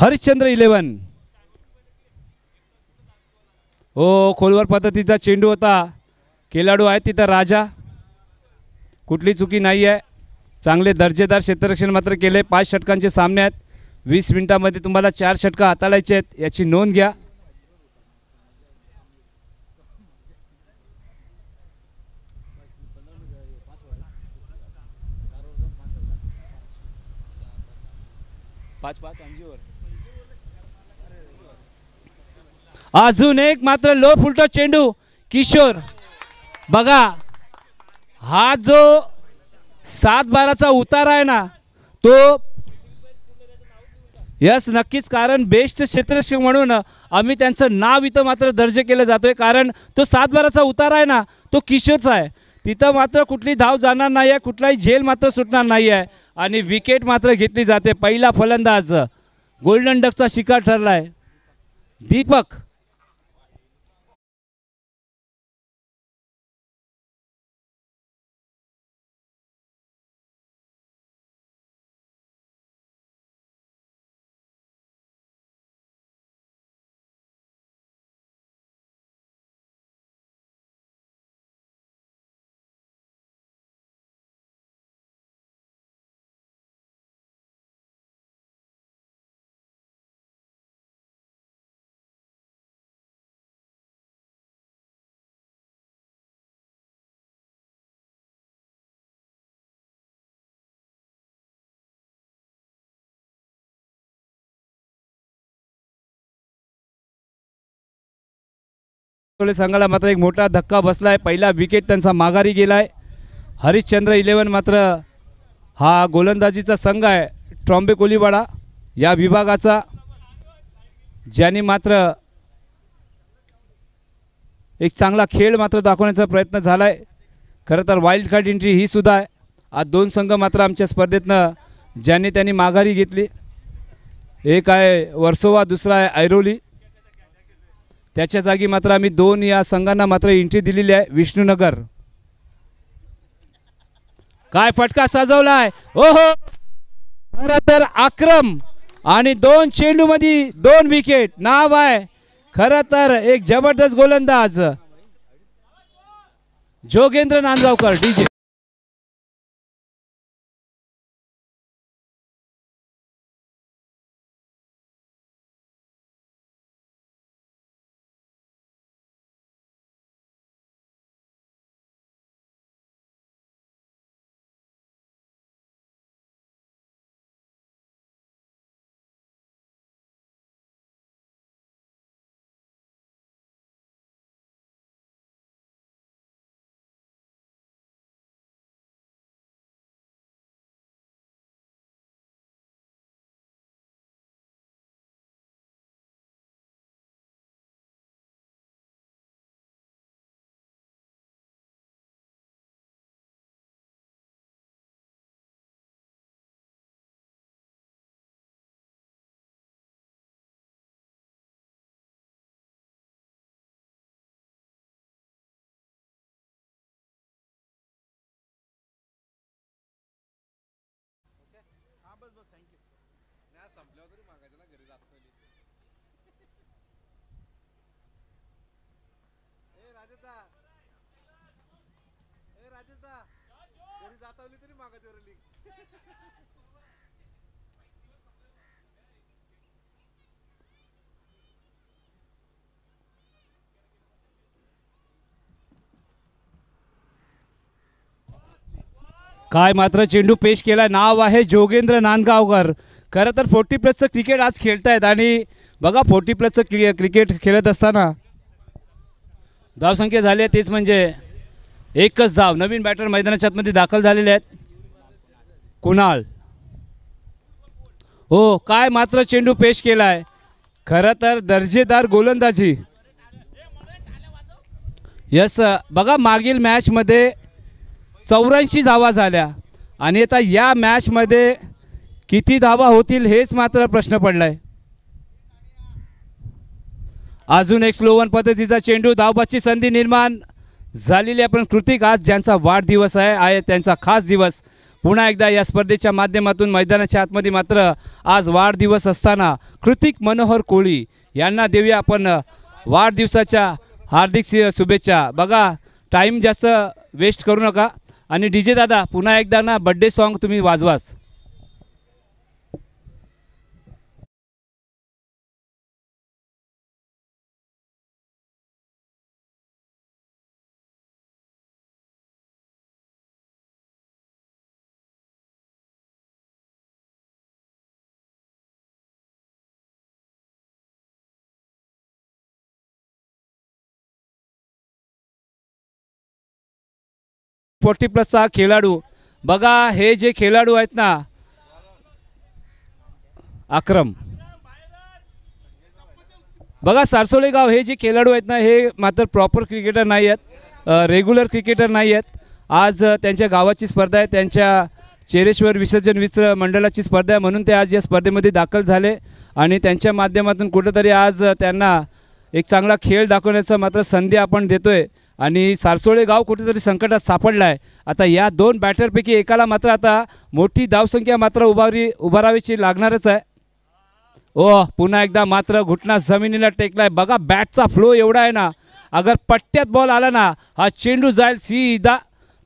हरिश्चंद्र 11. ओ खोलवर पद्धतीचा चेंडू होता. खेळाडू आहे तिथं राजा. कुठली चुकी नाही आहे. चांगले दर्जेदार क्षेत्ररक्षण मात्र केले. 5 षटकांचे सामने आहेत. 20 मिनिटांमध्ये तुम्हाला 4 षटकं हाताळायचे आहेत याची नोंद घ्या. अजून एक मात्र लो फुलटॉस चेंडू. किशोर बघा, हा जो 7-12चा उतारा आहे ना तो यस नक्कीच, कारण बेस्ट क्षेत्ररक्षक म्हणून आम्ही त्यांचं नाव इथं मात्र दर्ज केलं जातोय. कारण तो 7-12चा उतारा आहे ना तो किशोरचा आहे. तिथं मात्र कुठली धाव जाणार नाही आहे, कुठलाही झेल मात्र सुटणार नाही आहे आणि विकेट मात्र घेतली जाते. पहिला फलंदाज गोल्डन डकचा शिकार ठरलाय दीपक. संघाला मात्र एक मोठा धक्का बसलाय. पहिला विकेट त्यांचा माघारी गेलाय. हरिश्चंद्र 11 मात्र हा गोलंदाजीचा संघ आहे ट्रॉम्बे कोलीवाडा या विभागाचा, ज्यांनी मात्र एक चांगला खेळ मात्र दाखवण्याचा प्रयत्न झालाय. खरं तर वाईल्ड कार्ड एंट्री ही सुद्धा आहे. आज 2 संघ मात्र आमच्या स्पर्धेतनं ज्यांनी त्यांनी माघारी घेतली. एक आहे वर्सोवा, दुसरा आहे ऐरोली. त्याच्या जागी मात्र आम्ही 2 या संघांना मात्र एंट्री दिलेली आहे. विष्णुनगर काय फटका सजवलाय. ओहो, खरं तर आक्रम आणि 2 चेंडू मध्ये 2 विकेट. नाव आहे खरं तर एक जबरदस्त गोलंदाज जोगेंद्र नांदगावकर डीजे. काय मात्र चेंडू पेश केला. नाव आहे जोगेंद्र नांदगावकर. खरं तर 40+ क्रिकेट आज खेळतायत आणि बघा 40+ क्रिकेट खेळत असताना धावसंख्या झाली आहे तेच म्हणजे एकच धाव. नवीन बॅटर मैदानाच्या आतमध्ये दाखल झालेले आहेत. कुणाल हो, काय मात्र चेंडू पेश केलाय. खरं तर दर्जेदार गोलंदाजी. यस बघा, मागील मॅचमध्ये 84 धावा झाल्या आणि आता या मॅचमध्ये किती धावा होतील हेच मात्र प्रश्न पडलाय. अजून एक स्लो वन पद्धतीचा चेंडू. धावबाची संधी निर्माण झालेली आहे. पण कृतिक आज ज्यांचा वाढदिवस आहे त्यांचा खास दिवस पुन्हा एकदा या स्पर्धेच्या माध्यमातून मैदानाच्या आतमध्ये मात्र आज वाढदिवस असताना कृतिक मनोहर कोळी यांना देऊया आपण वाढदिवसाच्या हार्दिक शुभेच्छा। बघा टाईम जास्त वेस्ट करू नका आणि डीजे दादा पुन्हा एकदा ना बर्थडे सॉन्ग तुम्ही वाजवाच। फोर्टी प्लसचा खेळाडू बघा, हे जे खेळाडू आहेत ना अक्रम, बघा सारसोळे गाव हे जे खेळाडू आहेत ना हे मात्र प्रॉपर क्रिकेटर नाही आहेत, रेग्युलर क्रिकेटर नाही आहेत। आज त्यांच्या गावाची स्पर्धा आहे, त्यांच्या चेरेश्वर विसर्जन मित्र मंडळाची स्पर्धा आहे, म्हणून ते आज या स्पर्धेमध्ये दाखल झाले आणि त्यांच्या माध्यमातून कुठेतरी आज त्यांना एक चांगला खेळ दाखवण्याचा मात्र संधी आपण देतोय आणि सारसोळे गाव कुठेतरी संकटात सापडला आहे। आता या दोन बॅटरपैकी एकाला मात्र आता मोठी धावसंख्या मात्र उभारावीची लागणारच आहे। पुन्हा एकदा मात्र घुटना जमिनीला टेकलाय। बघा बॅटचा फ्लो एवढा आहे ना, अगर पट्ट्यात बॉल आला ना हा चेंडू जाईल सीधा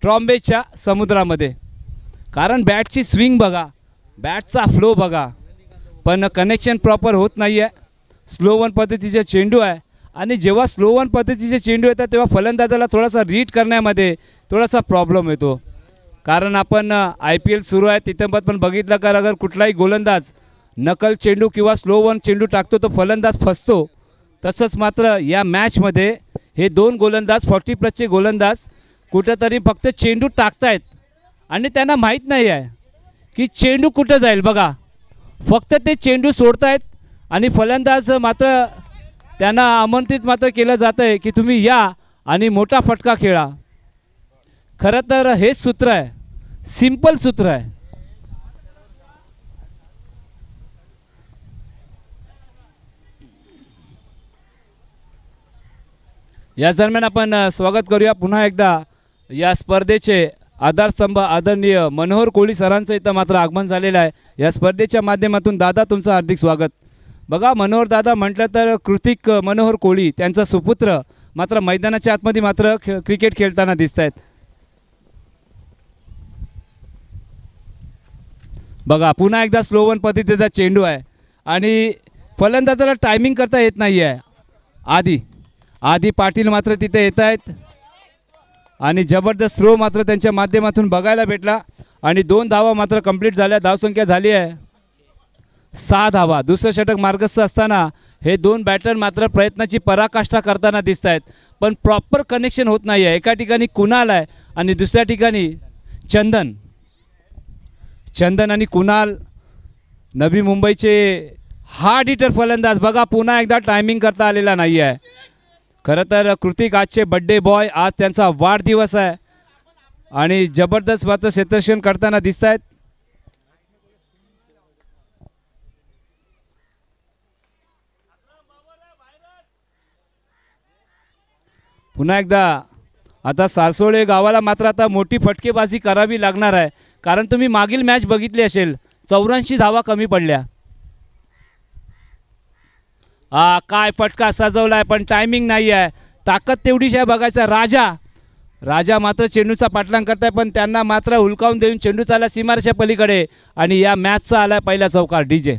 ट्रॉम्बेच्या समुद्रामध्ये, कारण बॅटची स्विंग बघा, बॅटचा फ्लो बघा, पण कनेक्शन प्रॉपर होत नाही आहे। स्लो वन पद्धतीचे चेंडू आहे आणि जेव्हा स्लो वन पद्धतीचे चेंडू येतात तेव्हा फलंदाजाला थोडासा रीड करण्यामध्ये थोडासा प्रॉब्लेम येतो, कारण आपण IPL सुरू आहे तिथं पण बघितलं का अगर कुठलाही गोलंदाज नकल चेंडू किंवा स्लो वन चेंडू टाकतो तो फलंदाज फसतो। तसंच मात्र या मॅचमध्ये हे दोन गोलंदाज 40 प्लसचे गोलंदाज कुठंतरी फक्त चेंडू टाकतायत आणि त्यांना माहीत नाही आहे की चेंडू कुठं जाईल। बघा फक्त ते चेंडू सोडतायत आणि फलंदाज मात्र त्यांना आमंत्रित मात्र केलं जातं आहे की तुम्ही या आणि मोठा फटका खेळा। खरं तर हेच सूत्र आहे, सिंपल सूत्र आहे। या दरम्यान आपण स्वागत करूया पुन्हा एकदा या स्पर्धेचे आधारस्तंभ आदरणीय मनोहर कोळी सरांचं इथं मात्र आगमन झालेलं आहे। या स्पर्धेच्या माध्यमातून दादा तुमचं हार्दिक स्वागत। बघा मनोहर दादा म्हटलं तर कृतिक मनोहर कोळी त्यांचा सुपुत्र मात्र मैदानाच्या आतमध्ये मात्र क्रिकेट खेळताना दिसत आहेत। बघा पुन्हा एकदा स्लो वन पद्धतीचा चेंडू आहे आणि फलंदाजाला टायमिंग करता येत नाही आहे। आधी पाटील मात्र तिथे येत आहेत आणि जबरदस्त थ्रो मात्र त्यांच्या माध्यमातून बघायला भेटला आणि 2 धावा मात्र कंप्लीट झाल्या। धावसंख्या झाली आहे 6 धावा। दुसरं षटक मार्गस्थ असताना हे दोन बॅटर मात्र प्रयत्नाची पराकाष्ठा करताना दिसत आहेत, पण प्रॉपर कनेक्शन होत नाही आहे। एका ठिकाणी कुणाल आहे आणि दुसऱ्या ठिकाणी चंदन आणि कुणाल नवी मुंबईचे हार्ड हिटर फलंदाज। बघा पुन्हा एकदा टायमिंग करता आलेला नाही आहे। खरं तर कृतिक आजचे बड्डे बॉय, आज त्यांचा वाढदिवस आहे आणि जबरदस्त मात्र क्षेत्ररक्षण करताना दिसत आहेत। पुन्हा एकदा आता सारसोळे गावाला मात्र आता मोठी फटकेबाजी करावी लागणार आहे, कारण तुम्ही मागील मॅच बघितली असेल 84 धावा कमी पडल्या। काय फटका सजवलाय पण टायमिंग नाही आहे, ताकद तेवढीच आहे। बघायचा राजा मात्र चेंडूचा पाठलाग करताय, पण त्यांना मात्र हुलकावून देऊन चेंडू चालला सीमारेषा पलीकडे आणि या मॅचचा आलाय पहिला चौकार। डीजे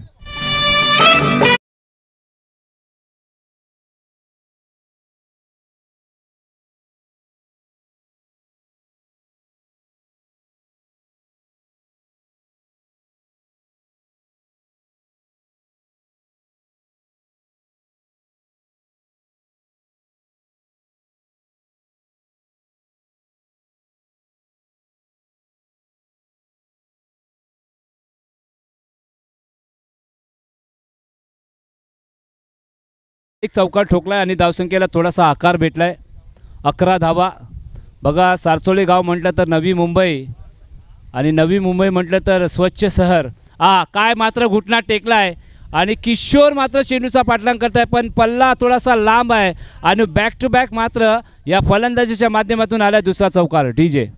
एक चौकार ठोकलाय आणि धावसंख्येला थोडासा आकार भेटलाय 11 धावा। बघा सारसोळे गाव म्हटलं तर नवी मुंबई आणि नवी मुंबई म्हटलं तर स्वच्छ शहर। काय मात्र घुटना टेकलाय आणि किशोर मात्र चेंडूचा पाठलाग करताय, पण पल्ला थोडासा लांब आहे आणि बॅक टू बॅक मात्र या फलंदाजीच्या माध्यमातून आलाय दुसरा चौकार। डीजे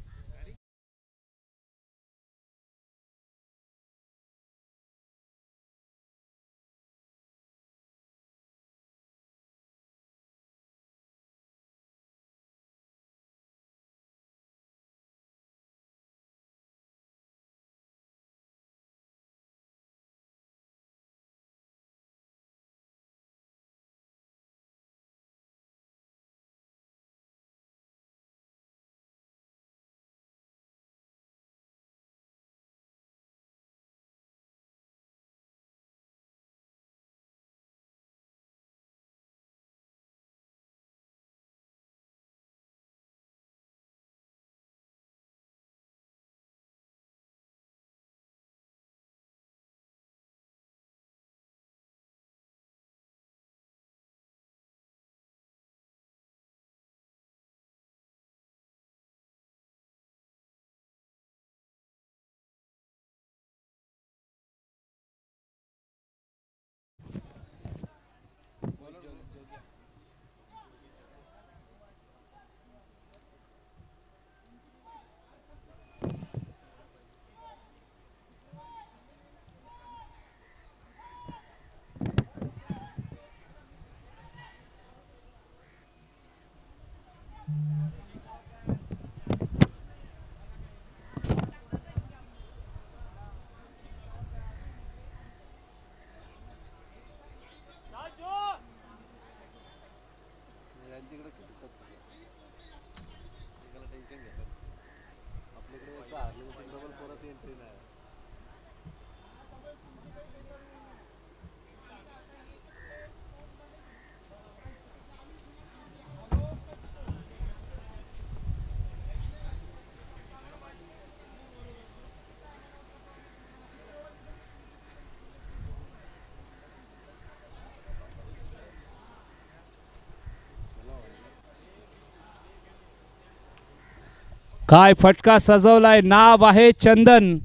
काय फटका सजवलाय, नाव आहे चंदन.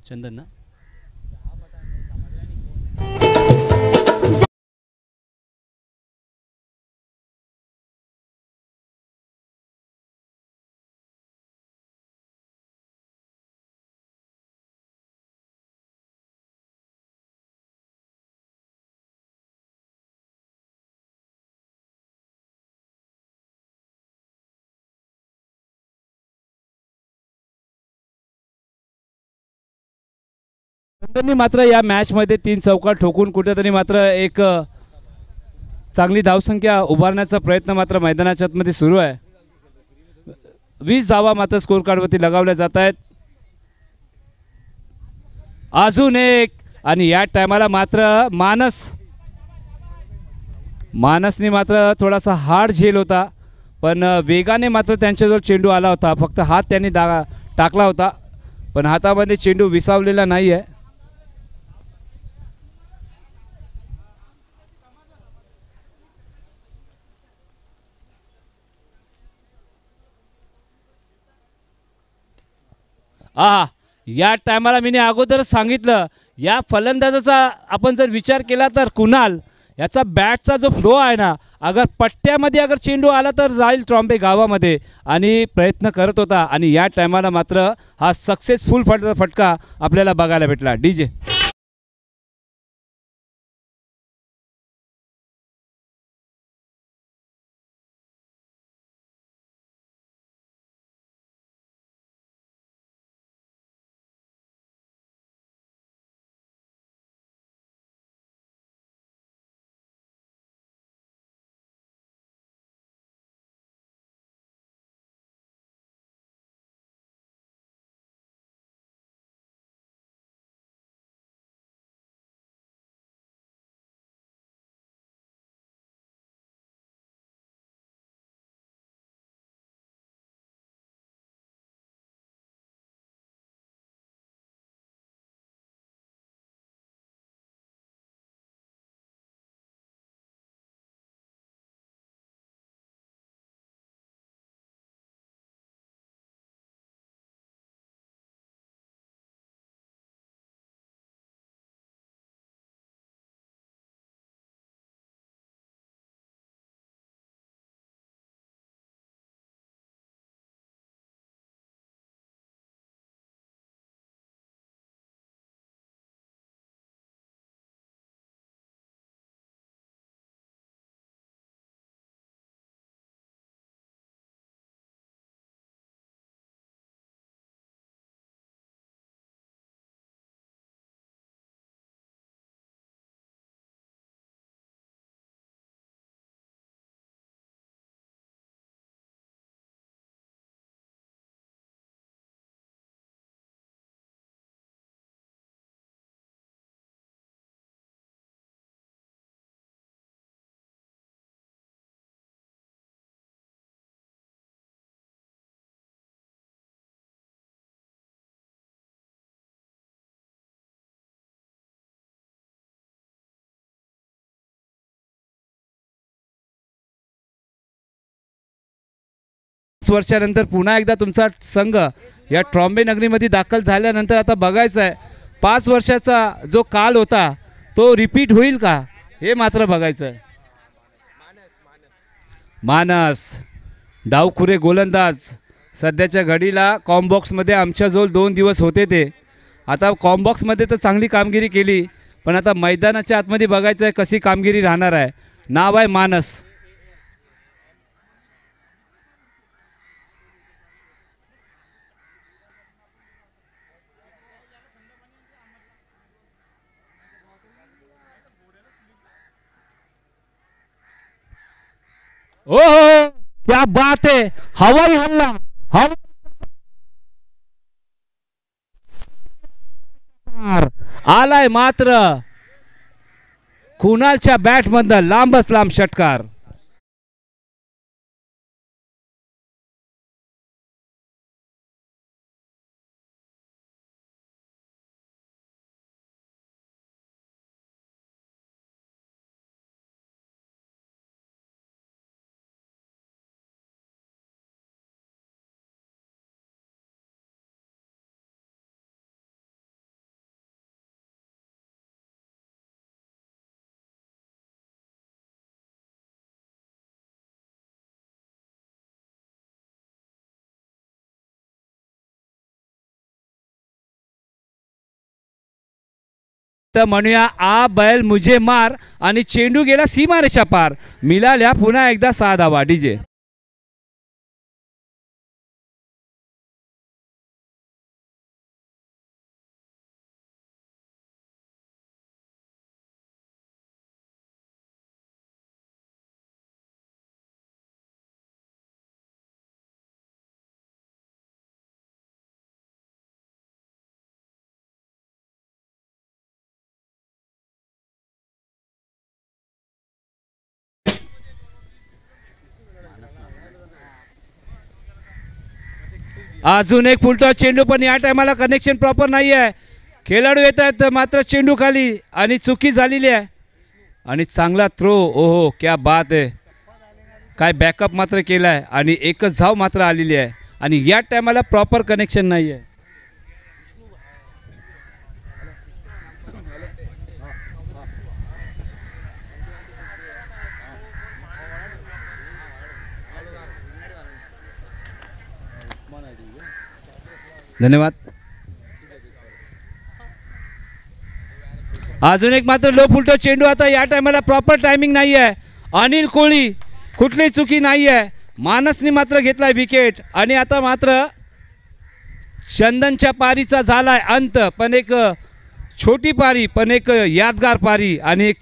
चंदन ना. चंदननी मात्र या मॅच मध्ये 3 चौकार ठोकून कुठेतरी मात्र एक चांगली धावसंख्या उभारण्याचा प्रयत्न मात्र मैदानाच्या आतमध्ये सुरू आहे. 20 धावा मात्र स्कोर कार्डवरती लगावल्या जात आहेत. अजून एक, आणि या टायमाला मात्र मानसने मात्र थोडासा हार्ड झेल होता, पण वेगाने मात्र त्यांच्याजवळ चेंडू आला होता. फक्त हात त्यांनी टाकला होता, पण हातामध्ये चेंडू विसावलेला नाही आहे. या टायमाला मी अगोदर सांगितलं, या फलंदाजाचा आपण जर विचार केला तर कुणाल याचा बॅटचा जो फ्लो आहे ना, अगर पट्ट्यामध्ये अगर चेंडू आला तर जाईल ट्रॉम्बे गावामध्ये, आणि प्रयत्न करत होता. आणि या टायमाला मात्र हा सक्सेसफुल फटका आपल्याला बघायला भेटला. डीजे वर्षानंतर पुन्हा एकदा तुमचा संघ या ट्रॉम्बे नगरीमध्ये दाखल झाल्यानंतर आता बघायचं आहे, 5 वर्षाचा जो काल होता तो रिपीट होईल का, हे मात्र बघायचं आहे. मानस डावखुरे गोलंदाज सध्याच्या घडीला कॉम्बॉक्समध्ये आमच्याजवळ 2 दिवस होते. ते आता कॉम्बॉक्समध्ये तर चांगली कामगिरी केली, पण आता मैदानाच्या आतमध्ये बघायचं आहे कशी कामगिरी राहणार आहे. नाव आहे मानस. ओहो, क्या बात है, हवाई हल्ला. आलाय मात्र कुणालच्या बॅटमधनं लांबच लांब षटकार. तर म्हणूया आ बैल मुझे मार आणि चेंडू गेला सीमारेषा पार. मिळाल्या पुन्हा एकदा 6 धावा. डीजे अजून एक फुलटॉस चेंडू, पण या टायमाला कनेक्शन प्रॉपर नाही आहे. खेळाडू येत आहेत मात्र चेंडू खाली आणि चुकी झालेली आहे. आणि चांगला थ्रो. ओहो क्या बात आहे. काय बॅकअप मात्र केला आहे आणि एकच धाव मात्र आलेली आहे. आणि या टायमाला प्रॉपर कनेक्शन नाही आहे. धन्यवाद. अजून एक मात्र लो फुलटो चेंडू. आता या टायमाला प्रॉपर टायमिंग नाही आहे. अनिल कोळी कुठली चुकी नाही आहे. मानसने मात्र घेतलाय विकेट. आणि आता मात्र चंदनच्या पारीचा झालाय अंत. पण एक छोटी पारी, पण एक यादगार पारी आणि एक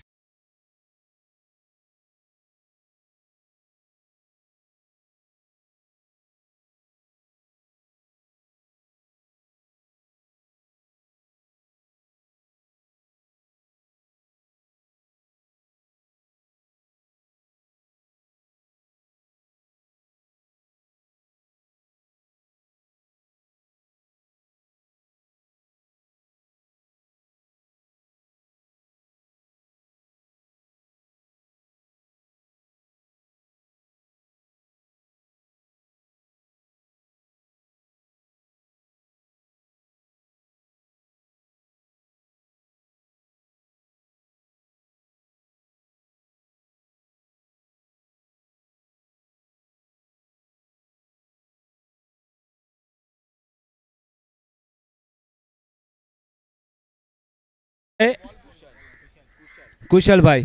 कुशल भाई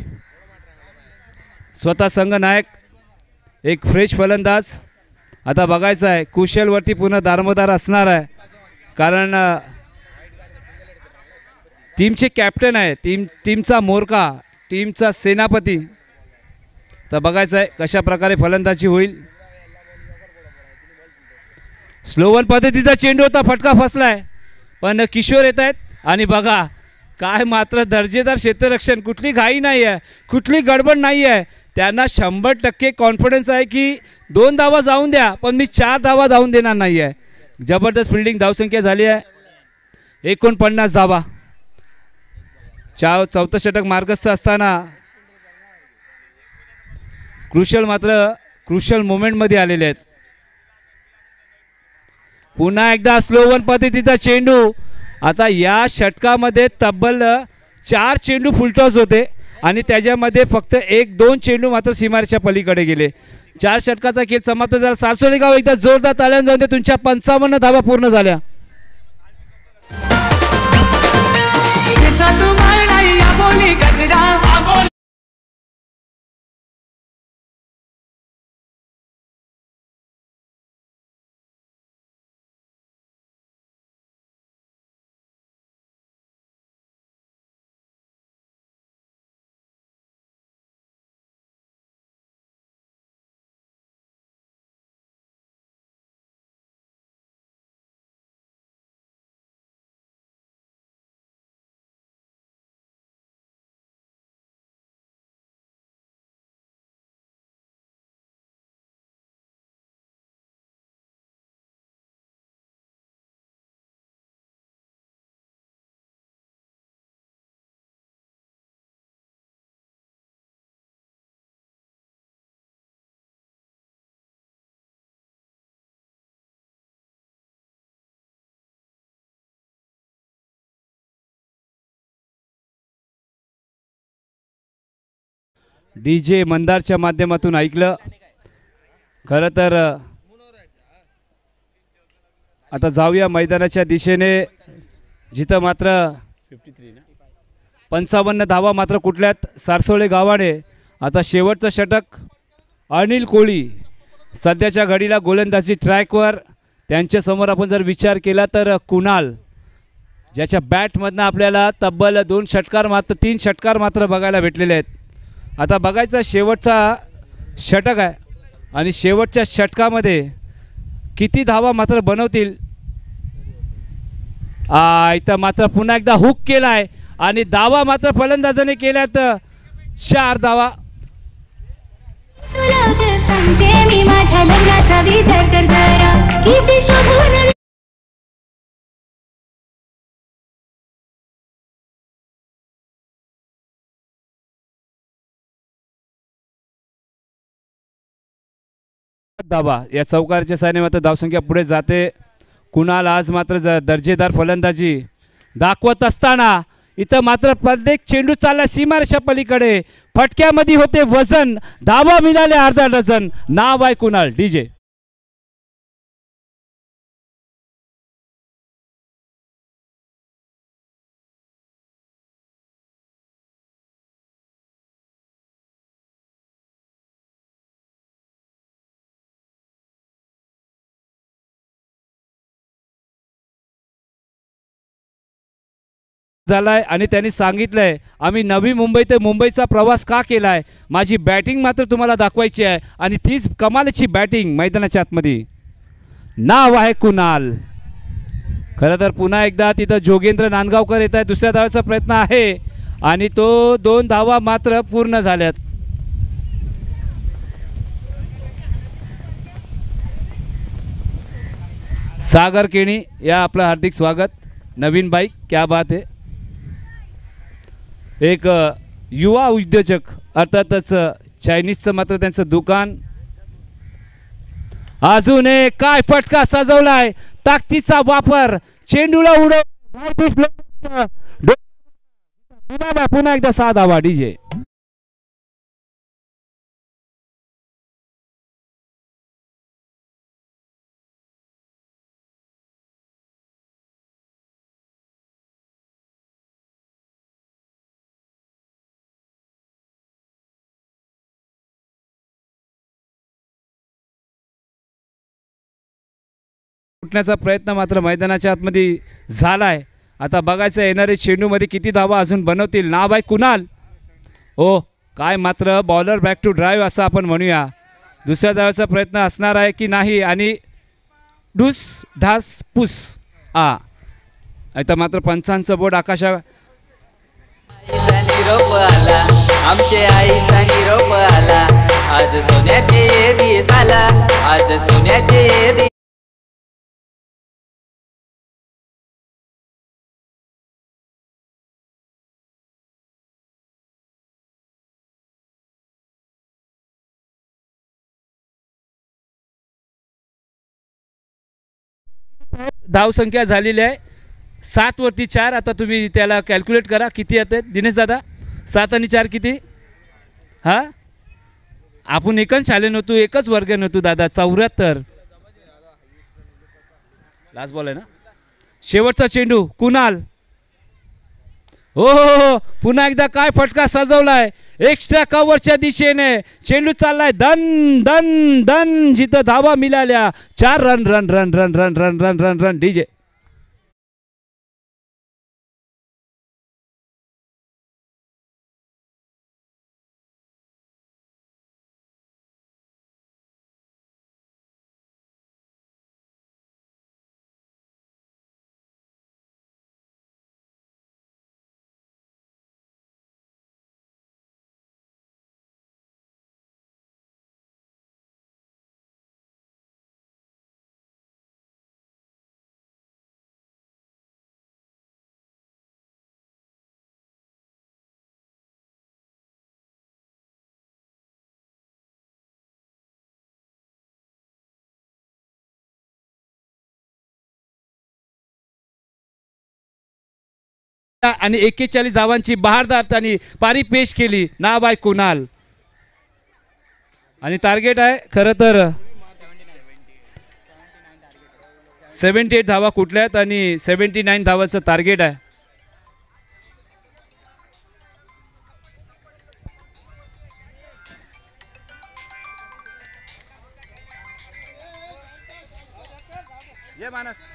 स्वतः संघ नायक, एक फ्रेश फलंदाज. आता बघायचं आहे कुशलवरती पुन्हा दारोमदार असणार आहे. कारण टीमचे कॅप्टन आहे, टीमचा मोरका, टीमचा सेनापती. तर बघायचं आहे कशा प्रकारे फलंदाजी होईल. स्लोवन पद्धतीचा चेंडू होता, फटका फसलाय. पण किशोर येत आहेत आणि बघा काय मात्र दर्जेदार क्षेत्ररक्षण. कुठली घाई नाही आहे, कुठली गडबड नाही आहे. त्यांना 100% कॉन्फिडन्स आहे की 2 धावा जाऊन द्या, पण मी 4 धावा धावून देणार नाही आहे. जबरदस्त फिल्डिंग. धावसंख्या झाली आहे 49 धावा. चौथं षटक मार्गस्थ असताना क्रुशल मोमेंटमध्ये आलेले आहेत. पुन्हा एकदा स्लोवन पद्धतीचा चेंडू. आता या षटकामध्ये तब्बल 4 चेंडू फुलटॉस होते आणि त्याच्यामध्ये फक्त 1-2 चेंडू मात्र सीमारेच्या पलीकडे गेले. 4 षटकाचा खेळ समाप्त झाला. सासोली गाव एकदा जोरदार ताल्यान जाऊन दे. तुमच्या 55 धावा पूर्ण झाल्या. डीजे मंदारच्या माध्यमातून ऐकलं. खरं तर आता जाऊया मैदानाच्या दिशेने, जिथं मात्र 55 धावा मात्र कुठल्यात सारसोळे गावाने. आता शेवटचं षटक अनिल कोळी सध्याच्या घडीला गोलंदाजी ट्रॅकवर. त्यांच्यासमोर आपण जर विचार केला तर कुणाल, ज्याच्या बॅटमधनं आपल्याला तब्बल 2 षटकार मात्र 3 षटकार मात्र बघायला भेटलेले आहेत. आता बघायचा शेवटचा षटक आहे आणि शेवटच्या षटकामध्ये किती धावा मात्र बनवतील. इथं मात्र पुन्हा एकदा हुक केला आहे आणि धावा मात्र फलंदाजाने केल्यात 4 धावा. धावा या चौकारच्या साहाय्याने मात्र धावसंख्या पुढे जाते. कुणाल आज मात्र दर्जेदार फलंदाजी दाखवत असताना इथं मात्र प्रत्येक चेंडू चालला सीमारेषा पलीकडे. फटक्यामध्ये होते वजन, धावा मिळाले अर्धा डझन. नाव आहे कुणाल. डीजे झालाय आणि त्यांनी सांगितलंय आम्ही नवी मुंबई ते मुंबईचा प्रवास का केलाय, माझी बॅटिंग मात्र तुम्हाला दाखवायची आहे आणि तीच कमालीची बॅटिंग मैदानाच्या आतमध्ये. नाव आहे कुणाल. खरं तर पुन्हा एकदा तिथं जोगेंद्र नांदगावकर येत आहे. दुसऱ्या धावाचा प्रयत्न आहे आणि तो 2 धावा मात्र पूर्ण झाल्यात. सागर केणी या आपलं हार्दिक स्वागत. नवीन बाईक क्या बात आहे. एक युवा उद्योजक अर्थातच चायनीजचं मात्र त्यांचं दुकान. अजून एक काय फटका सजवलाय, ताकदीचा वापर, चेंडूला उडव. पुन्हा एकदा 6 धावा. डीजे उठण्याचा प्रयत्न मात्र मैदानाच्या आतमध्ये झालाय. आता बघायचं येणारे चेंडूमध्ये किती धावा अजून बनवतील. नाव आहे कुणाल. ओ काय मात्र बॉलर बॅक टू ड्राईव्ह असं आपण म्हणूया. दुसऱ्या धावाचा प्रयत्न असणार आहे की नाही आणि ढुस ढास पुस. आता मात्र पंचांचं बोर्ड आकाशा. निरोप आला आमचे आईचा निरोप आला, आज सोन्याचे दिवस आला, आज सोन्याचे दिवस. धावसंख्या झालेली आहे 7 वरती 4. आता तुम्ही त्याला कॅल्क्युलेट करा किती येतात दिनेश दादा. 7 आणि 4 किती. हां आपण एकच शाले नव्हतो, एकच वर्ग नव्हतो दादा. 74. लास्ट बॉल आहे ना. शेवटचा चेंडू कुणाल. हो पुन्हा एकदा काय फटका सजवलाय एक्स्ट्रा कव्हरच्या दिशेने. चेंडू चाललाय धन धन धन. जिथं धावा मिळाल्या 4 run run run run run run run run run. DJ आणि 41 धावांची बहारदार आणि पारी पेश केली. नाव आहे कुणाल आणि टार्गेट आहे खरं तर 78 धावा कुठल्या आहेत आणि 79 धावाचं टार्गेट आहे. मानस.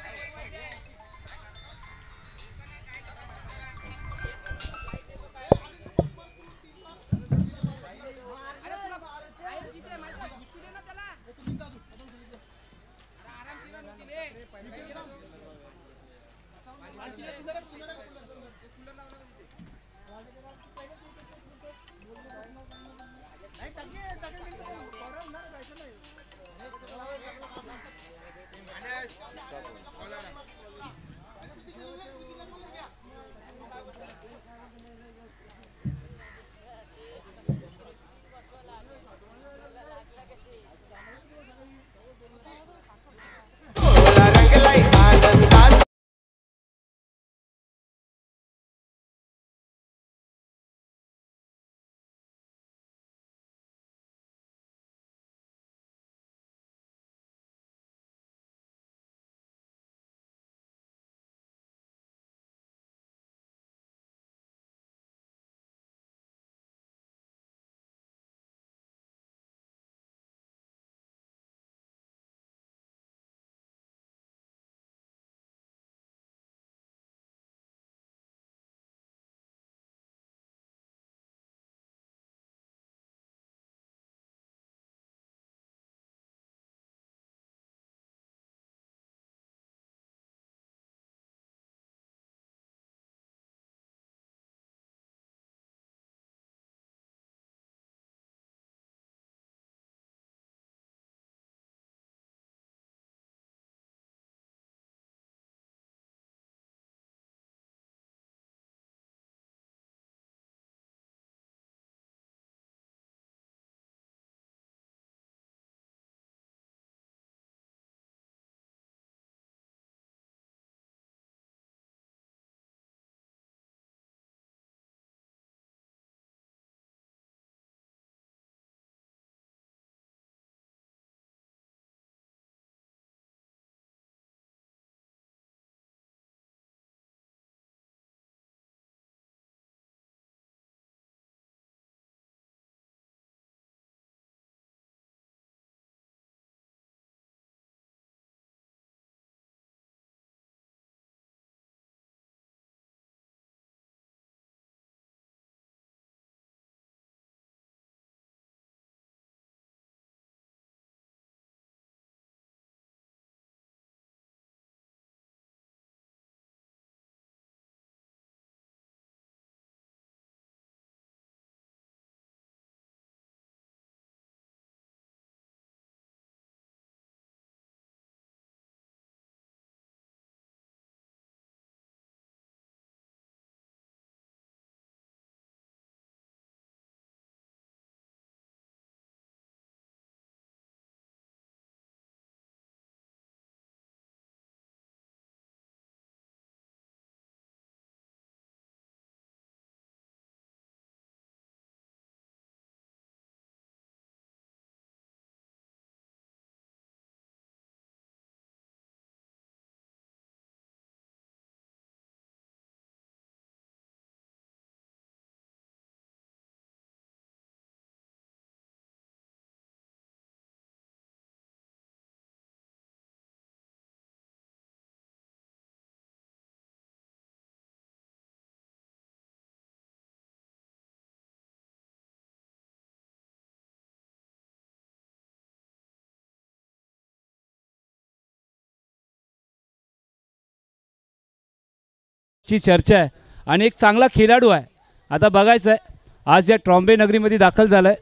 ची चर्चा आहे आणि एक चांगला खेळाडू आहे. आता बघायचं आहे आज या ट्रॉम्बे नगरीमध्ये दाखल झालाय.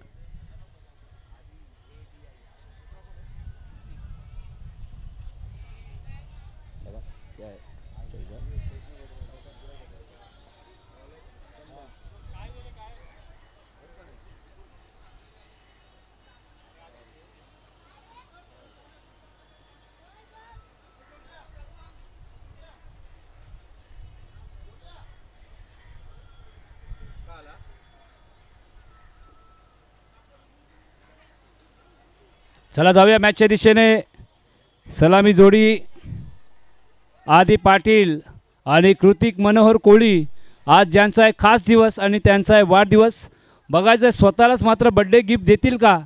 चला जाऊया मॅचच्या दिशेने. सलामी जोडी आदी पाटील आणि कृतिक मनोहर कोळी आज ज्यांचा आहे खास दिवस आणि त्यांचा आहे वाढदिवस. बघायचं स्वतःलाच मात्र बर्थडे गिफ्ट देतील का.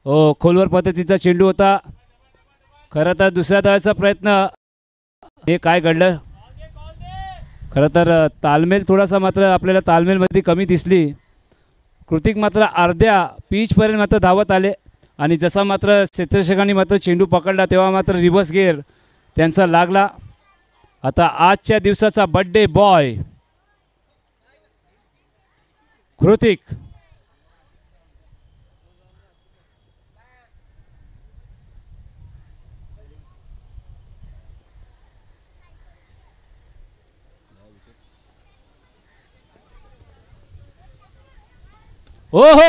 हो, खोलवर पद्धतीचा चेंडू होता. खरं तर दुसऱ्या धावेचा प्रयत्न. हे काय घडलं? खरं तर तालमेल थोडासा मात्र आपल्याला तालमेलमध्ये कमी दिसली. कृतिक मात्र अर्ध्या पिचपर्यंत मात्र धावत आले आणि जसा मात्र क्षेत्ररक्षकांनी मात्र चेंडू पकडला तेव्हा मात्र रिव्हर्स गिअर त्यांचा लागला. आता आजच्या दिवसाचा बर्थडे बॉय कृतिक. हो हो,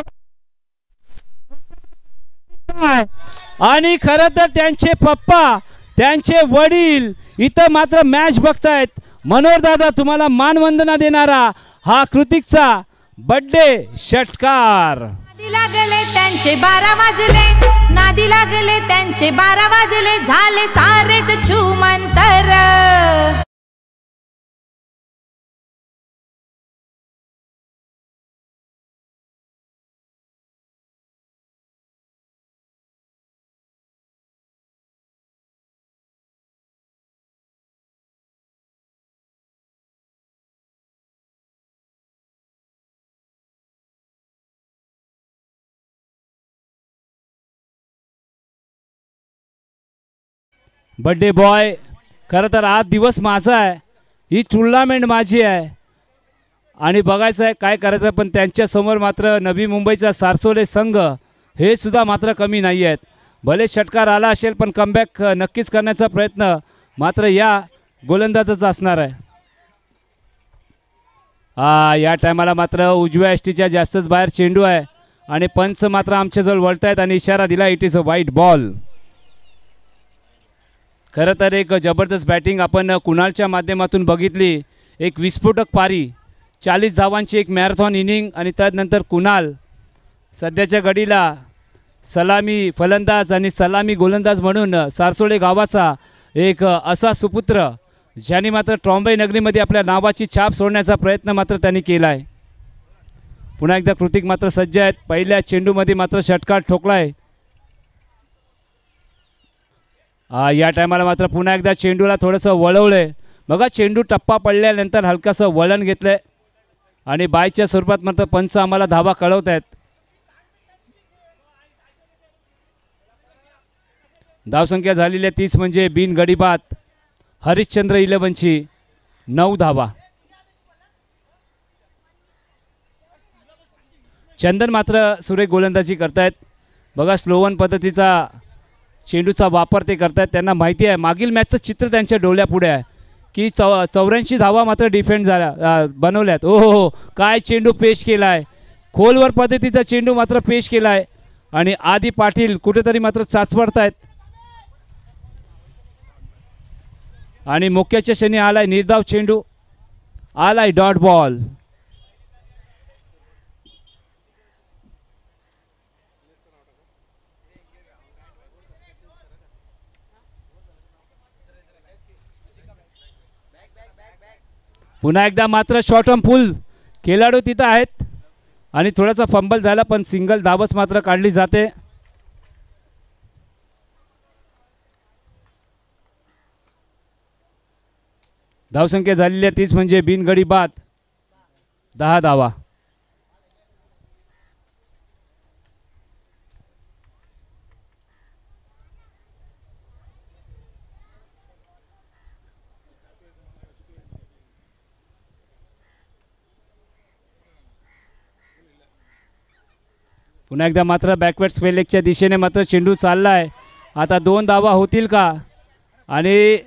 आणि खरं तर त्यांचे पप्पा त्यांचे वडील इथं मात्र मॅच बघतायत. मनोहर दादा तुम्हाला मानवंदना देणारा हा कृतिकचा बर्थडे षटकार. नादी लागले त्यांचे 12 वाजले, नादी लागले त्यांचे 12 वाजले, झाले सारेच छुमंतर. बर्थडे बॉय खरं तर आज दिवस माझा आहे, ही टुर्नामेंट माझी आहे आणि बघायचं आहे काय करायचं. पण त्यांच्यासमोर मात्र नवी मुंबईचा सारसोले संघ हे सुद्धा मात्र कमी नाही आहेत. भले षटकार आला असेल पण कमबॅक नक्कीच करण्याचा प्रयत्न मात्र या गोलंदाजाचा असणार आहे. या टायमाला मात्र उजव्या एसटीच्या जास्तच बाहेर चेंडू आहे आणि पंच मात्र आमच्याजवळ वळत आहेत आणि इशारा दिला it is a white ball. खरं तर एक जबरदस्त बॅटिंग आपण कुणालच्या माध्यमातून बघितली. एक विस्फोटक पारी, 40 धावांची एक मॅरेथॉन इनिंग आणि त्यानंतर कुणाल सध्याच्या घडीला सलामी फलंदाज आणि सलामी गोलंदाज म्हणून सारसोळे गावाचा एक असा सुपुत्र ज्यांनी मात्र ट्रॉम्बे नगरीमध्ये आपल्या नावाची छाप सोडण्याचा प्रयत्न मात्र त्यांनी केला आहे. पुन्हा एकदा कृतिक मात्र सज्ज आहेत. पहिल्या चेंडूमध्ये मात्र षटकार ठोकला आहे. या टायमाला मात्र पुन्हा एकदा चेंडूला थोडंसं वळवलंय. बघा चेंडू टप्पा पडल्यानंतर हलकासं वळण घेतलंय आणि बायच्या स्वरूपात मात्र पंच आम्हाला धावा कळवत आहेत. धावसंख्या झालेल्या 30 म्हणजे बिन गडीबाद हरिश्चंद्र 11ची 9 धावा. चंदन मात्र सुरेख गोलंदाजी करतायत. बघा स्लोवन पद्धतीचा चेंडूचा वापर ते करतायत. त्यांना माहिती आहे मागील मॅचचं चित्र त्यांच्या डोळ्यापुढे आहे की 84 धावा मात्र डिफेंड झाल्या बनवल्यात. ओ हो, काय चेंडू पेश केला आहे. खोलवर पद्धतीचा चेंडू मात्र पेश केला आहे आणि आदी पाटील कुठेतरी मात्र चाचपडतायत आणि मुख्याच्या क्षणी आलाय निर्धाव चेंडू, आलाय डॉट बॉल. पुन्हा एकदा मात्र शॉर्ट ऑन फुल खेळाडू तिथं आहेत आणि थोडासा फंबल झाला पण सिंगल धावच मात्र काढली जाते. धावसंख्या झालेल्या 30 म्हणजे बिनगडी बाद 10 धावा. पुन्हा एकदा मात्र बॅकवर्ड स्पेलेकच्या दिशेने मात्र चेंडू चालला आहे. आता 2 धावा होतील का आणि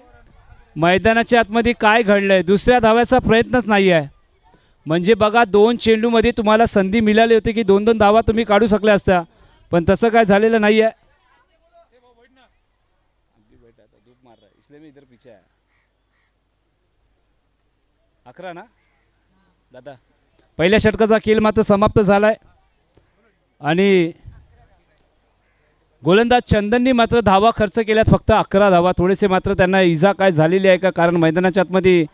मैदानाच्या आतमध्ये काय घडलंय, दुसऱ्या धाव्याचा प्रयत्नच नाही आहे. म्हणजे बघा 2 चेंडूमध्ये तुम्हाला संधी मिळाली होती की 2-2 धावा तुम्ही काढू शकल्या असत्या पण तसं काय झालेलं नाही आहे. अकरा ना दादा. पहिल्या षटकाचा खेळ मात्र समाप्त झालाय आणि गोलंदाज चंदननी मात्र धावा खर्च केल्यात फक्त 11 धावा. थोडेसे मात्र त्यांना इजा काय झालेली आहे का कारण मैदानाच्या आतमध्ये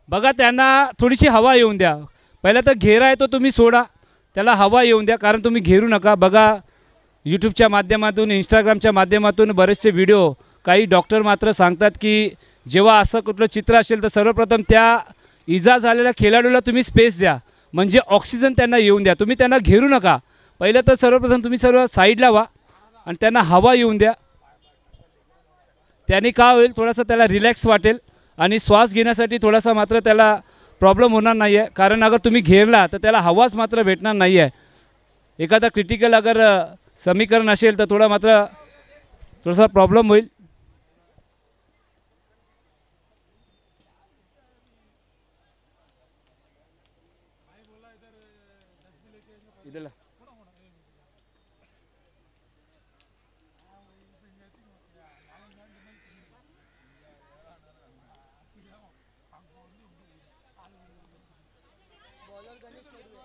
बघा त्यांना थोडीशी हवा येऊन द्या. पहिला तर घेरा आहे तो तुम्ही सोडा, त्याला हवा येऊन द्या, कारण तुम्ही घेरू नका. बघा यूट्यूबच्या माध्यमातून, इंस्टाग्रामच्या माध्यमातून बरेचसे व्हिडिओ काही डॉक्टर मात्र सांगतात की जेव्हा असं कुठलं चित्र असेल तर सर्वप्रथम त्या इजा झालेल्या खेळाडूला तुम्ही स्पेस द्या, म्हणजे ऑक्सिजन त्यांना येऊन द्या. तुम्ही त्यांना घेरू नका. पहिलं तर सर्वप्रथम तुम्ही सर्व साईडला व्हा आणि त्यांना हवा येऊन द्या. त्याने काय होईल, थोडासा त्याला रिलॅक्स वाटेल आणि श्वास घेण्यासाठी थोडासा मात्र त्याला प्रॉब्लेम होणार नाही आहे. कारण अगर तुम्ही घेरला तर त्याला हवाच मात्र भेटणार नाही आहे. एखादा क्रिटिकल अगर समीकरण असेल तर थोडासा प्रॉब्लेम होईल.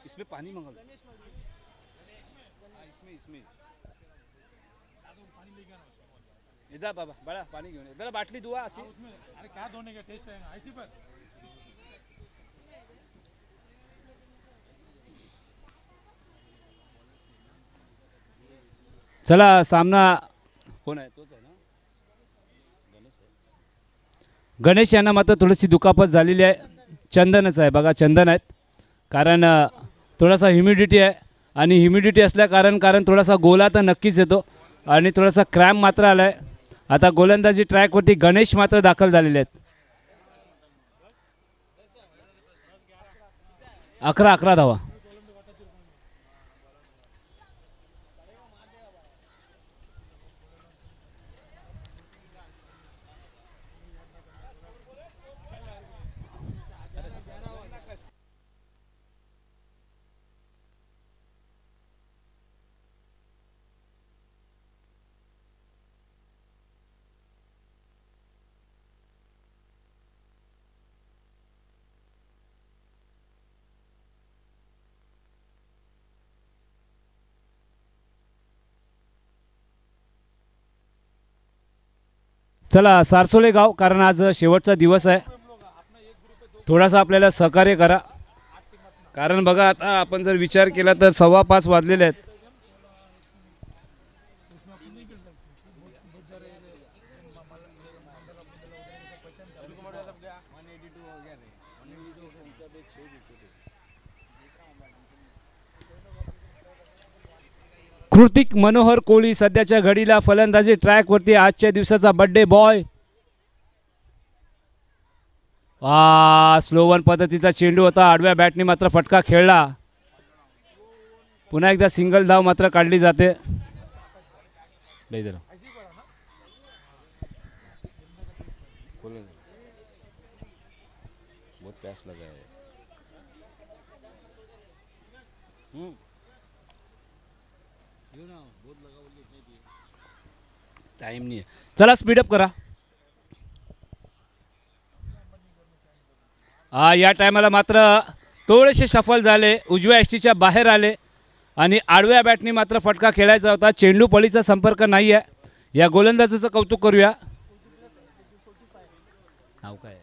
इसमें पानी मंगा लो. इसमें इधर बाबा बड़ा पानी घेऊन जरा बाटली दुआ अशी. अरे क्या धोने का टेस्ट है आईसी पर. चला सामना कोण आहे, तोच आहे ना, गणेश यांना मात्र थोडीशी दुखापत झालेली आहे. चंदनच आहे बघा, चंदन आहेत. कारण थोडासा ह्युमिडिटी आहे आणि ह्युमिडिटी असल्या कारण थोडासा गोला तर नक्कीच येतो आणि थोडासा क्रॅम्प मात्र आला आहे. आता गोलंदाजी ट्रॅकवरती गणेश मात्र दाखल झालेले आहेत. 11 धावा. चला सारसोले गाव, कारण आज शेवटचा दिवस आहे, थोडासा आपल्याला सहकार्य करा. कारण बघा आता आपण जर विचार केला तर 5:15 वाजलेले आहेत. कृतिक मनोहर कोळी सध्याच्या घडीला फलंदाजी ट्रॅकवरती, आजच्या दिवसाचा बर्थडे बॉय. स्लो वन पद्धतीचा चेंडू होता, आडव्या बॅटने मात्र फटका खेळला. पुन्हा एकदा सिंगल धाव मात्र काढली जाते. टाइम नाही, चला स्पीडअप करा. या टायमाला मात्र थोडेसे सफल झाले, उजव्या एसटीच्या बाहेर आले आणि आडव्या बॅटने मात्र फटका खेळायचा होता. चेंडू पळीचा संपर्क नाही आहे. या गोलंदाजाचं कौतुक करूया. नाव काय?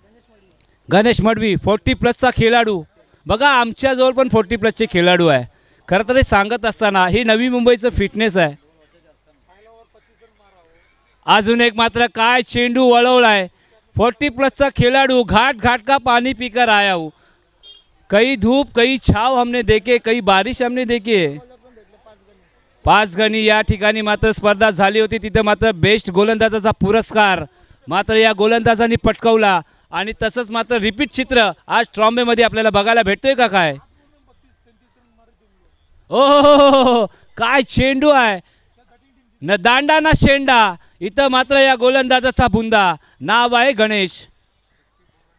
गणेश मडवी, 40+ खेळाडू. बघा आमच्याजवळ पण 40+ खेळाडू आहे. खरं तर हे सांगत असताना ही नवी मुंबईचं फिटनेस आहे. अजून एक मात्र काय चेंडू वळवलाय. 40+ खेळाडू, घाट घाट का पानी पीकर आया हूँ. कई धूप कई छाव हमने देखे, कई बारिश हमने देखी. 5 गणी या ठिकाणी मात्र स्पर्धा झाली होती. तिथे मात्र बेस्ट गोलंदाजाचा पुरस्कार मात्र या गोलंदाजांनी पटकावला आणि तसंच मात्र रिपीट चित्र आज ट्रॉम्बेमध्ये आपल्याला बघायला भेटतोय का काय? ओ काय चेंडू आहे, न दांडा ना शेंडा. इथं मात्र या गोलंदाजाचा बुंदा, नाव आहे गणेश.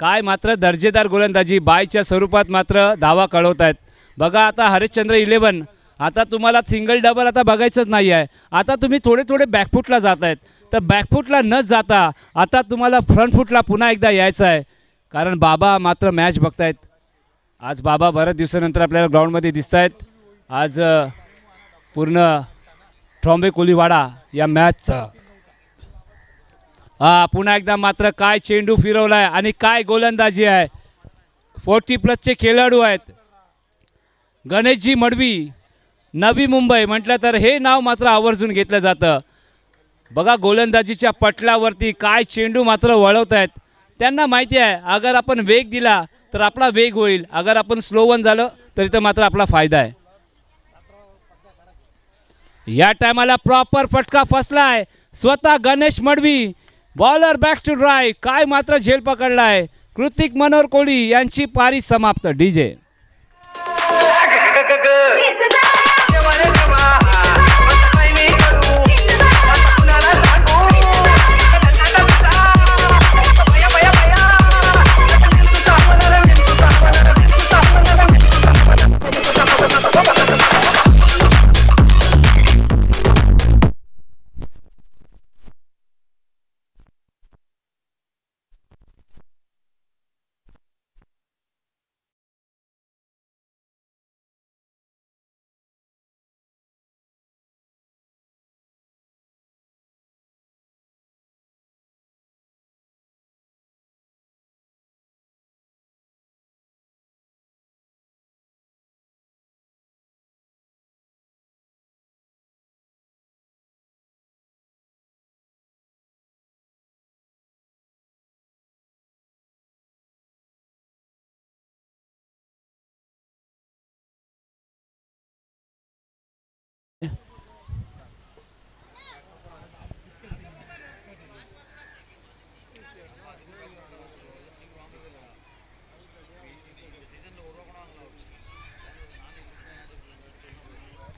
काय मात्र दर्जेदार गोलंदाजी, बायच्या स्वरूपात मात्र धावा कळवत आहेत. बघा आता हरिश्चंद्र 11. आता तुम्हाला सिंगल डबल आता बघायचंच नाही आहे. आता तुम्ही थोडे थोडे बॅकफूटला जात आहेत, तर बॅकफूटला न जाता आता तुम्हाला फ्रंट फूटला पुन्हा एकदा यायचं आहे. कारण बाबा मात्र मॅच बघतायत. आज बाबा बऱ्याच दिवसानंतर आपल्याला ग्राउंडमध्ये दिसत आहेत. आज पूर्ण ट्रॉम्बे कोलीवाडा या मॅचचा पुन्हा एकदा मात्र काय चेंडू फिरवलाय आणि काय गोलंदाजी आहे. 40+ खेळाडू आहेत. गणेशजी मडवी, नवी मुंबई म्हटलं तर हे नाव मात्र आवर्जून घेतलं जातं. बघा गोलंदाजीच्या पटलावरती काय चेंडू मात्र वळवत आहेत. त्यांना माहिती आहे अगर आपण वेग दिला तर आपला वेग होईल, अगर आपण स्लो वन झालं तर इथं मात्र आपला फायदा आहे. या टायमाला प्रॉपर फटका फसलाय. स्वतः Ganesh Madvi, bowler back to ड्राय. काय मात्र झेल पकडलाय. कृतिक मनोहर कोळी यांची पारी समाप्त. डीजे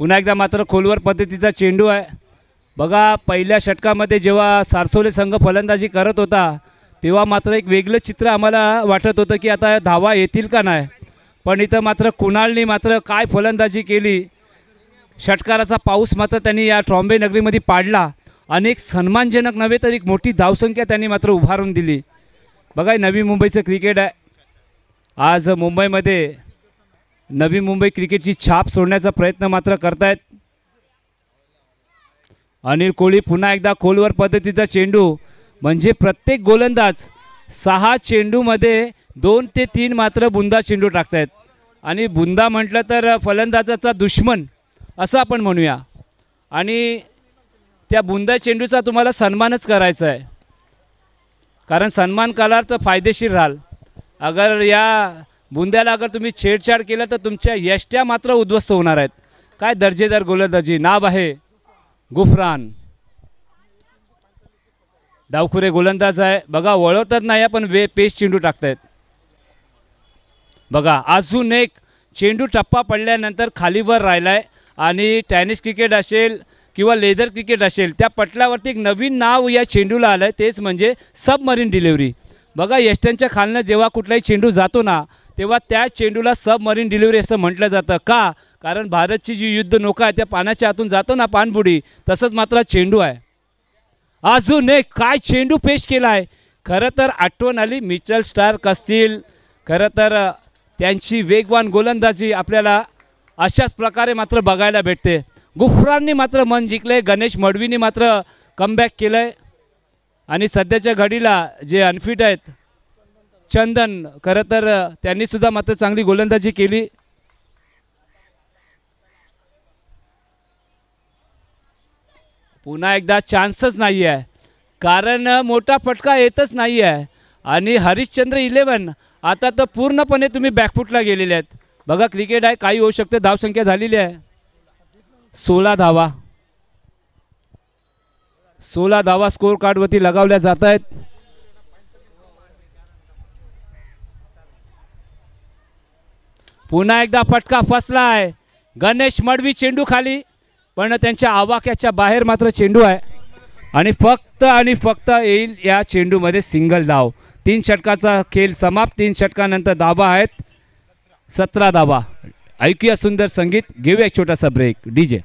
पुन्हा एकदा मात्र खोलवर पद्धतीचा चेंडू आहे. बघा पहिल्या षटकामध्ये जेव्हा सारसोले संघ फलंदाजी करत होता तेव्हा मात्र एक वेगळं चित्र आम्हाला वाटत होतं की आता धावा येतील का नाही. पण इथं मात्र कुणालनी मात्र काय फलंदाजी केली. षटकाराचा पाऊस मात्र त्यांनी या ट्रॉम्बे नगरीमध्ये पाडला आणि एक सन्मानजनक नव्हे तर एक मोठी धावसंख्या त्यांनी मात्र उभारून दिली. बघा नवी मुंबईचं क्रिकेट आहे. आज मुंबईमध्ये नवी मुंबई क्रिकेटची छाप सोडण्याचा प्रयत्न मात्र करतायत. अनिल कोहली पुन्हा एकदा खोलवर पद्धतीचा चेंडू. म्हणजे प्रत्येक गोलंदाज 6 चेंडूमध्ये 2 ते 3 मात्र बुंदा चेंडू टाकतायत. आणि बुंदा म्हटलं तर फलंदाजाचा दुश्मन असं आपण म्हणूया. आणि त्या बुंदा चेंडूचा तुम्हाला सन्मानच करायचा आहे, कारण सन्मान केला तर फायदेशीर राहाल. अगर या बुंद्याला अगर तुम्ही छेडछाड केलं तर तुमच्या यष्ट्या मात्र उद्ध्वस्त होणार आहेत. काय दर्जेदार गोलंदाजी. नाव आहे गुफरान. डावखुरे गोलंदाज आहे. बघा वळवतात नाही पण पेस चेंडू टाकतायत. बघा अजून एक चेंडू टप्पा पडल्यानंतर खालीवर राहिलाय. आणि टेनिस क्रिकेट असेल किंवा लेदर क्रिकेट असेल त्या पटलावरती एक नवीन नाव या चेंडूला आलं आहे, तेच म्हणजे सबमरीन डिलिव्हरी. बघा यष्ट्यांच्या खालनं जेव्हा कुठलाही चेंडू जातो ना तेव्हा त्या चेंडूला सबमरीन डिलिव्हरी असं म्हटलं जातं. का? कारण भारतची जी युद्ध नौका आहे त्या पाण्याच्या आतून जातो ना पाणबुडी, तसंच मात्र चेंडू आहे. अजून एक काय चेंडू पेश केला आहे. खरं तर आठवण आली मिचेल स्टार्क असतील. खरं तर त्यांची वेगवान गोलंदाजी आपल्याला अशाच प्रकारे मात्र बघायला भेटते. गुफराननी मात्र मन जिंकले. गणेश मडवीनी मात्र कमबॅक केलं आहे. आणि सध्याच्या घडीला जे अनफिट आहेत चंदन, खरं तर त्यांनीसुद्धा मात्र चांगली गोलंदाजी केली. पुन्हा एकदा चान्सच नाही आहे, कारण मोठा फटका येतच नाही आहे. आणि हरिश्चंद्र 11 आता तर पूर्णपणे तुम्ही बॅकफुटला गेलेले आहेत. बघा क्रिकेट आहे, काही होऊ शकते. धावसंख्या झालेली आहे 16 धावा. 16 धावा स्कोर कार्डवरती लगावल्या जात आहेत. पुन्हा एकदा फटका फसला आहे. गणेश मडवी चेंडू खाली, पण त्यांच्या आवाक्याच्या बाहेर मात्र चेंडू आहे. आणि फक्त येईल या चेंडूमध्ये सिंगल धाव. 3 षटकाचा खेळ समाप्त. 3 षटकानंतर धावा आहेत 17 धावा. ऐकूया सुंदर संगीत, घेऊया एक छोटासा ब्रेक. डीजे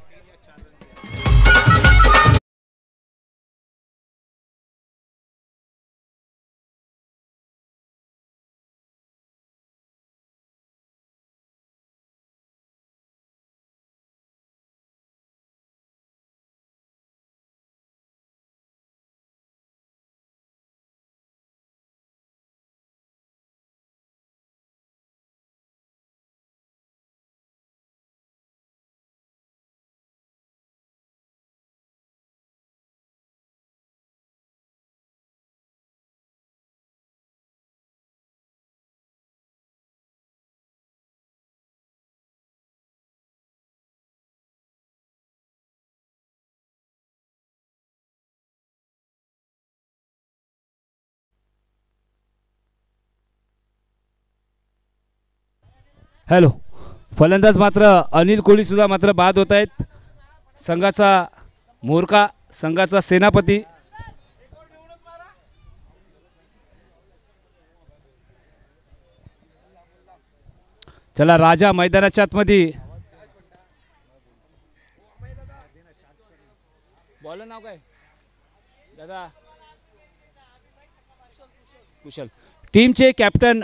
हॅलो, फलंदाज मात्र अनिल कोहली सुद्धा मात्र बाद होत आहेत. संघाचा मोरका, संघाचा सेनापती. चला राजा मैदानाच्या आतमध्ये. बॉलर नाव काय दादा? कुशल. टीमचे कॅप्टन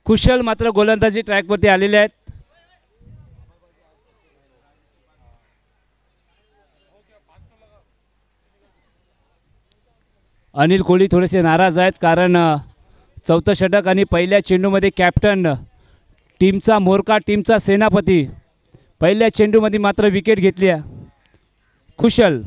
कुशल मात्र गोलंदाजी ट्रॅकवरती आलेले आहेत. अनिल कोहली थोडेसे नाराज आहेत कारण चौथं षटक आणि पहिल्या चेंडूमध्ये कॅप्टन, टीमचा मोरका, टीमचा सेनापती पहिल्या चेंडूमध्ये मात्र विकेट घेतली आहे. कुशल.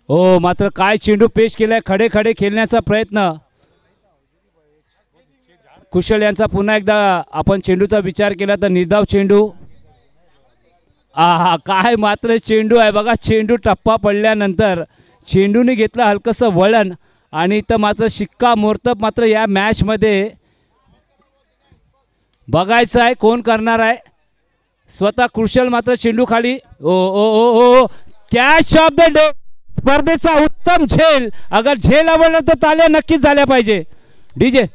हो, मात्र काय चेंडू पेश केलाय. खडे खडे खेळण्याचा प्रयत्न कुशल यांचा. पुन्हा एकदा आपण चेंडूचा विचार केला तर निर्धाव चेंडू. आहा, काय मात्र चेंडू आहे बघा. चेंडू टप्पा पडल्यानंतर चेंडूने घेतलं हलकंसं वळण आणि इथं मात्र शिक्कामोर्तब मात्र या मॅचमध्ये बघायचं आहे कोण करणार आहे. स्वतः कुशल मात्र चेंडू खाली. ओ ओ ओ ओ, कॅच ऑफ द डे. स्पर्धेचा उत्तम झेल. अगर झेल आवडला तर ताल्या नक्कीच झाल्या पाहिजे. डीजे.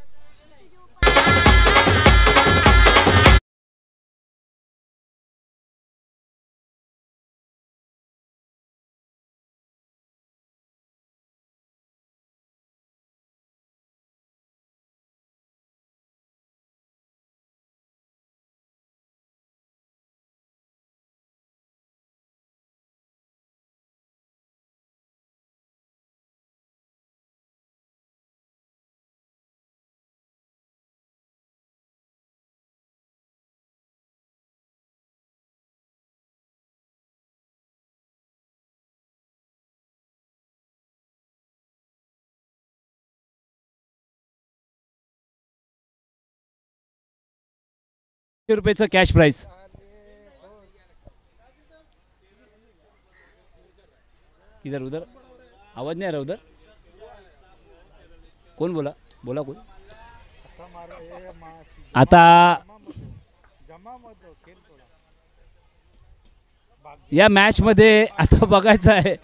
रुपयाचं कॅश प्राइस. इधर उधर आवाज नाही आ रहा. उधर कोण बोला बोला कोण आता या मॅच मध्ये आता बघायचं आहे.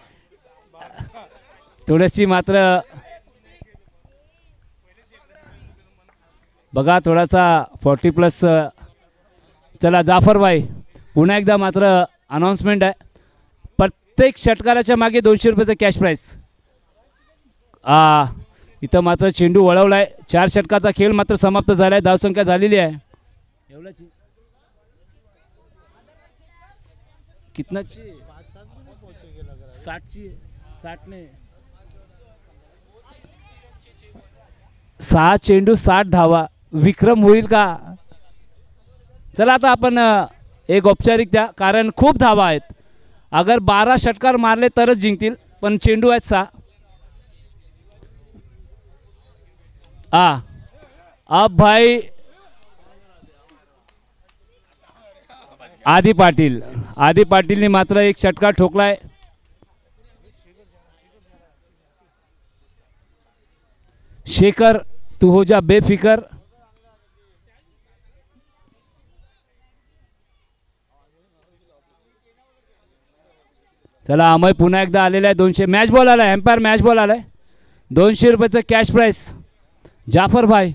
थोडीशी मात्र बघा थोडासा 40+ चला जाफर भाई पुन्हा एकदा मात्र अनाउन्समेंट आहे. प्रत्येक षटकाराच्या मागे 200 रुपयाचं कॅश प्राइस. इथं मात्र चेंडू वळवलाय. 4 षटकाचा खेळ मात्र समाप्त झालाय. धावसंख्या झालेली आहे एवढ्याची. कितनाची 60ची 60 ने 6 चेंडू 60 धावा. विक्रम होईल का? चला आता आपण एक औपचारिक द्या कारण खूप धावा आहेत. अगर 12 षटकार मारले तरच जिंकतील पण चेंडू आहेत 6. अब भाई आदी पाटीलने मात्र एक षटकार ठोकलाय. शेखर तू हो जा बेफिकर. चला अमय पुन्हा एकदा आलेला आहे. 200 मॅच बॉल आलाय. एम्पायर मॅच बॉल आलाय. 200 रुपयाचं कॅश प्राइस. जाफर भाई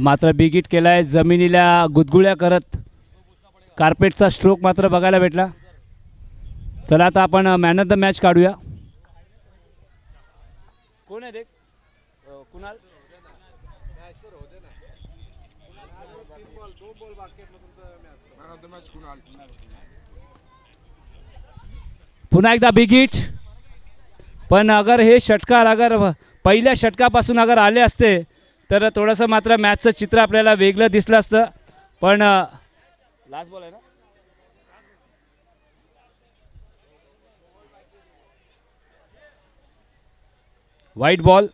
मात्र बिग हिट केलाय. जमिनीला गुदगुळ्या करत कार्पेटचा स्ट्रोक मात्र बघायला भेटला. चला आता आपण मॅन ऑफ द मॅच काढूया. कोण आहे देख कुणाल. पुन्हा एकदा बिग हिट. पण अगर हे षटकार अगर पहिल्या षटकापासून अगर आले असते तर थोडंसं मात्र मॅचचं चित्र आपल्याला वेगळं दिसलं असतं. पण लास्ट बॉल आहे ना. White ball.